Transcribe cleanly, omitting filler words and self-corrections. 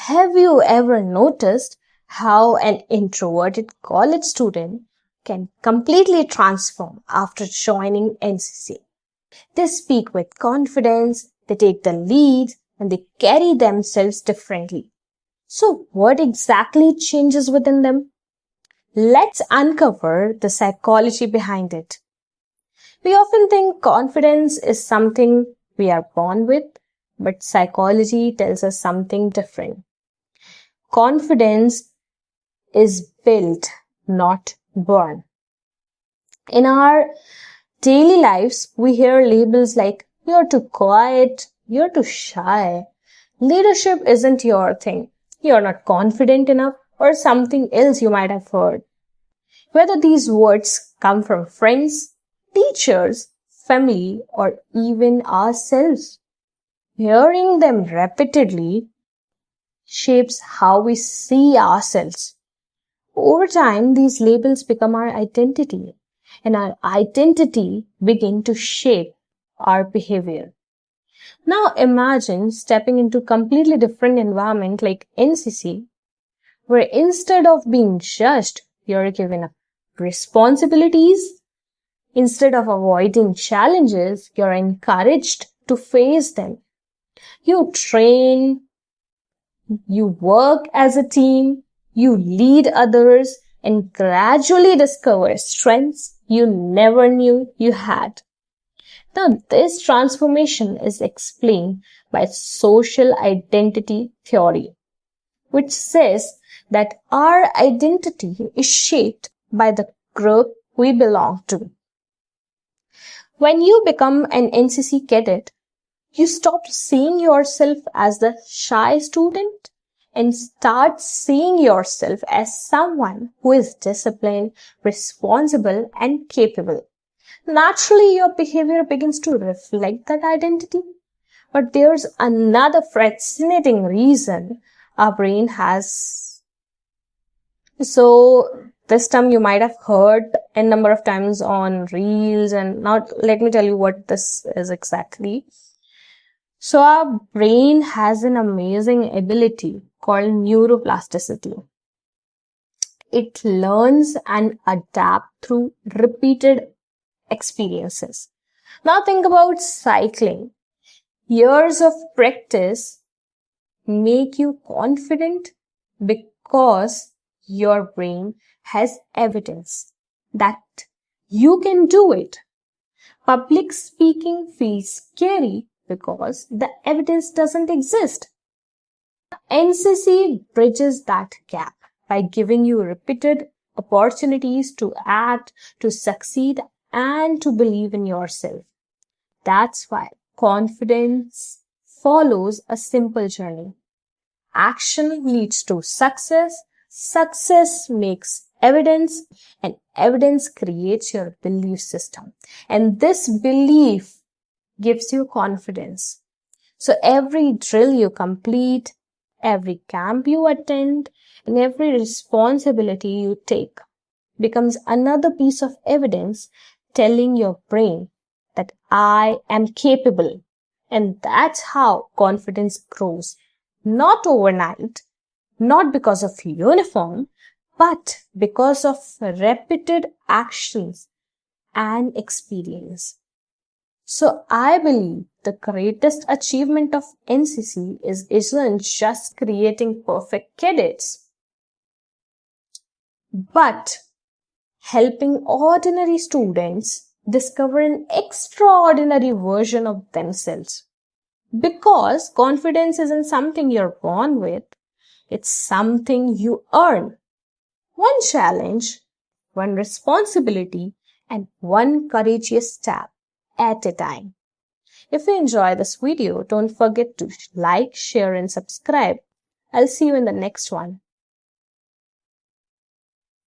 Have you ever noticed how an introverted college student can completely transform after joining NCC? They speak with confidence, they take the lead, and they carry themselves differently. So, what exactly changes within them? Let's uncover the psychology behind it. We often think confidence is something we are born with, but psychology tells us something different. Confidence is built, not born. In our daily lives, we hear labels like, you're too quiet, you're too shy, leadership isn't your thing, you're not confident enough, or something else you might have heard. Whether these words come from friends, teachers, family, or even ourselves, hearing them repeatedly shapes how we see ourselves. Over time, these labels become our identity, and our identity begin to shape our behavior. Now imagine stepping into a completely different environment like NCC, where instead of being judged, you're given responsibilities. Instead of avoiding challenges, you're encouraged to face them. You train, you work as a team, you lead others, and gradually discover strengths you never knew you had. Now, this transformation is explained by social identity theory, which says that our identity is shaped by the group we belong to. When you become an NCC cadet, you stop seeing yourself as the shy student and start seeing yourself as someone who is disciplined, responsible, and capable. Naturally, your behavior begins to reflect that identity. But there's another fascinating reason our brain has. So, this term you might have heard a number of times on reels, and now let me tell you what this is exactly. So our brain has an amazing ability called neuroplasticity. It learns and adapts through repeated experiences. Now think about cycling. Years of practice make you confident because your brain has evidence that you can do it. Public speaking feels scary because the evidence doesn't exist. NCC bridges that gap by giving you repeated opportunities to act, to succeed, and to believe in yourself. That's why confidence follows a simple journey. Action leads to success, success makes evidence, and evidence creates your belief system. And this belief gives you confidence. So every drill you complete, every camp you attend, and every responsibility you take becomes another piece of evidence telling your brain that I am capable. And that's how confidence grows. Not overnight, not because of uniform, but because of repeated actions and experience. So I believe the greatest achievement of NCC isn't just creating perfect cadets, but helping ordinary students discover an extraordinary version of themselves. Because confidence isn't something you're born with, it's something you earn. One challenge, one responsibility, and one courageous step at a time. If you enjoy this video, don't forget to like, share, and subscribe. I'll see you in the next one.